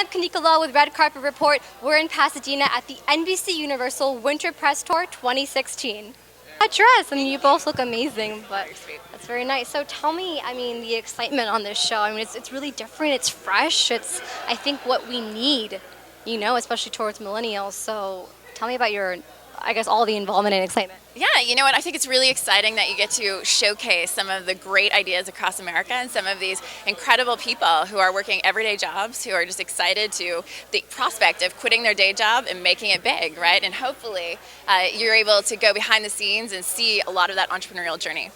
I'm Kanika with Red Carpet Report. We're in Pasadena at the NBCUniversal Winter Press Tour 2016. That dress, I mean, you both look amazing, but that's very nice. So tell me, I mean, the excitement on this show. I mean, it's really different, it's fresh, it's, I think, what we need, you know, especially towards millennials. So tell me about your, I guess, all the involvement and excitement. Yeah, you know what? I think it's really exciting that you get to showcase some of the great ideas across America and some of these incredible people who are working everyday jobs, who are just excited to the prospect of quitting their day job and making it big, right? And hopefully you're able to go behind the scenes and see a lot of that entrepreneurial journey.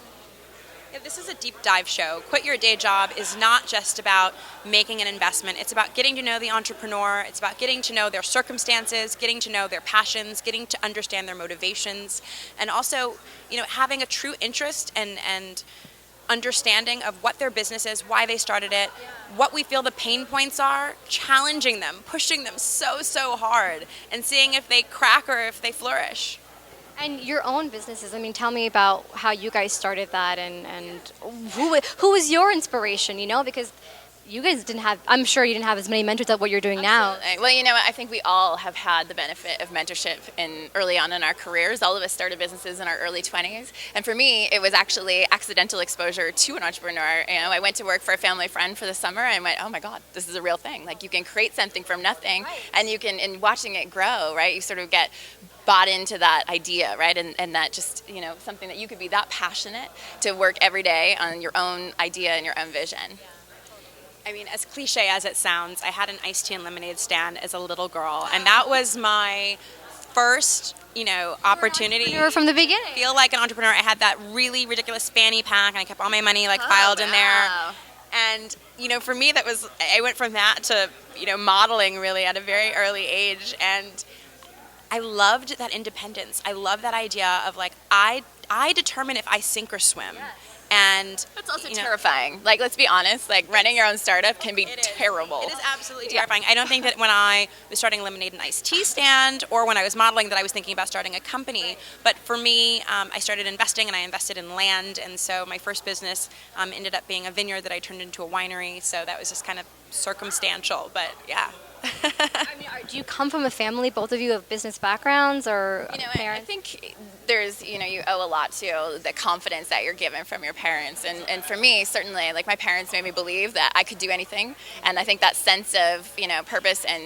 Yeah, this is a deep dive show. Quit Your Day Job is not just about making an investment. It's about getting to know the entrepreneur. It's about getting to know their circumstances, getting to know their passions, getting to understand their motivations, and also, you know, having a true interest and understanding of what their business is, why they started it, what we feel the pain points are, challenging them, pushing them so hard, and seeing if they crack or if they flourish. And your own businesses, I mean, tell me about how you guys started that and who was your inspiration, you know, because you guys didn't have, I'm sure you didn't have as many mentors as what you're doing now. Well, you know, I think we all have had the benefit of mentorship early on in our careers. All of us started businesses in our early 20s. And for me, it was actually accidental exposure to an entrepreneur. You know, I went to work for a family friend for the summer and went, oh my God, this is a real thing. Like, you can create something from nothing, right. And you can, in watching it grow, right, you sort of get bought into that idea, right? And that just, you know, something that you could be that passionate to work every day on your own idea and your own vision. I mean, as cliche as it sounds, I had an iced tea and lemonade stand as a little girl, and that was my first, you know, opportunity. You were from the beginning. Feel like an entrepreneur. I had that really ridiculous fanny pack, and I kept all my money like filed in there. And, you know, for me, that was, I went from that to, you know, modeling really at a very early age, and I loved that independence. I love that idea of like, I determine if I sink or swim. Yes. And that's also terrifying. Like, let's be honest, like running your own startup can be terrible. It is absolutely terrifying. I don't think that when I was starting lemonade and iced tea stand or when I was modeling that I was thinking about starting a company. But for me, I started investing and I invested in land. And so my first business ended up being a vineyard that I turned into a winery. So that was just kind of circumstantial, but yeah. I mean, do you come from a family, both of you have business backgrounds or parents? I think there's, you know, you owe a lot to the confidence that you're given from your parents. And for me, certainly, like, my parents made me believe that I could do anything. And I think that sense of, you know, purpose and,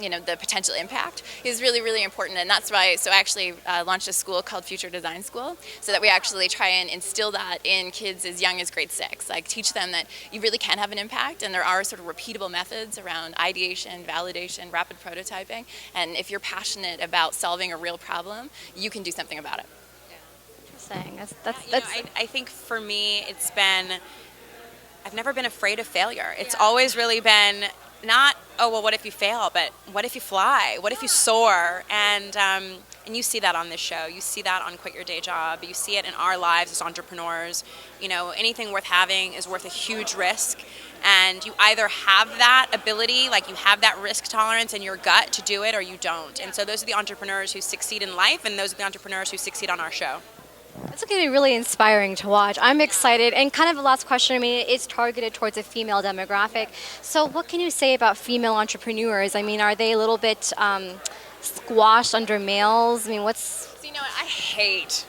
you know, the potential impact is really, really important. And that's why, so I actually launched a school called Future Design School, so that we actually try and instill that in kids as young as grade 6. Like, teach them that you really can have an impact, and there are sort of repeatable methods around ideation, validation, rapid prototyping, and if you're passionate about solving a real problem, you can do something about it. Interesting. I think for me, it's been, I've never been afraid of failure. It's always really been not, oh, well, what if you fail, but what if you fly? What if you soar? And you see that on this show. You see that on Quit Your Day Job. You see it in our lives as entrepreneurs. You know, anything worth having is worth a huge risk. And you either have that ability, like you have that risk tolerance in your gut to do it, or you don't. And so those are the entrepreneurs who succeed in life, and those are the entrepreneurs who succeed on our show. It's going to be really inspiring to watch. I'm excited. And kind of the last question, I mean, it's targeted towards a female demographic. So what can you say about female entrepreneurs? I mean, are they a little bit squashed under males? I mean, what's... You know, I hate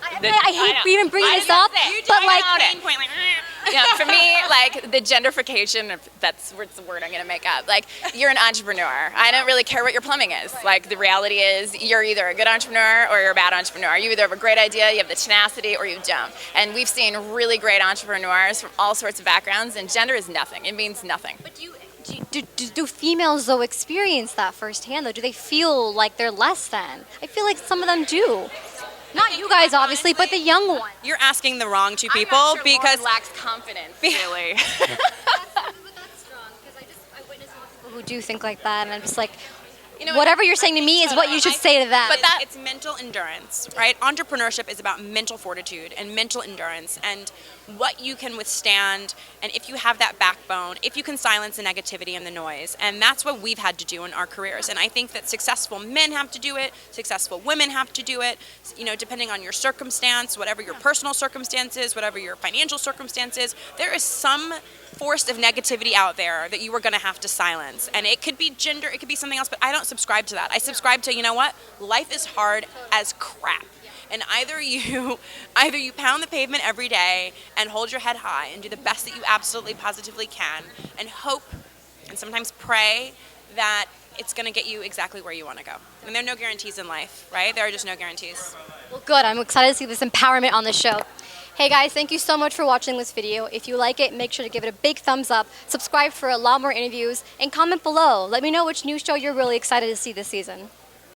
even bringing this up, but like, yeah, for me, like, the gentrification, that's the word I'm going to make up. Like, you're an entrepreneur. I don't really care what your plumbing is. Like, the reality is you're either a good entrepreneur or you're a bad entrepreneur. You either have a great idea, you have the tenacity, or you don't. And we've seen really great entrepreneurs from all sorts of backgrounds, and gender is nothing. It means nothing. But do females, though, experience that firsthand, though? Do they feel like they're less than? I feel like some of them do. Not you guys, obviously, but the young ones. You're asking the wrong two people. I'm not sure because Lauren lacks confidence, really. That's strong, because I witness people who do think like that, and I'm just like, you know, whatever you're saying to me is what you should say to them. But it's mental endurance, right? Entrepreneurship is about mental fortitude and mental endurance and what you can withstand, and if you have that backbone, if you can silence the negativity and the noise. And that's what we've had to do in our careers. And I think that successful men have to do it, successful women have to do it, you know, depending on your circumstance, whatever your personal circumstances, whatever your financial circumstances. There is some force of negativity out there that you are going to have to silence. And it could be gender, it could be something else, but I don't subscribe to that. I subscribe to, you know what? Life is hard as crap. And either you pound the pavement every day and hold your head high and do the best that you absolutely positively can and hope and sometimes pray that it's going to get you exactly where you want to go. And there are no guarantees in life, right? There are just no guarantees. Well, good. I'm excited to see this empowerment on the show. Hey guys, thank you so much for watching this video. If you like it, make sure to give it a big thumbs up, subscribe for a lot more interviews, and comment below. Let me know which new show you're really excited to see this season.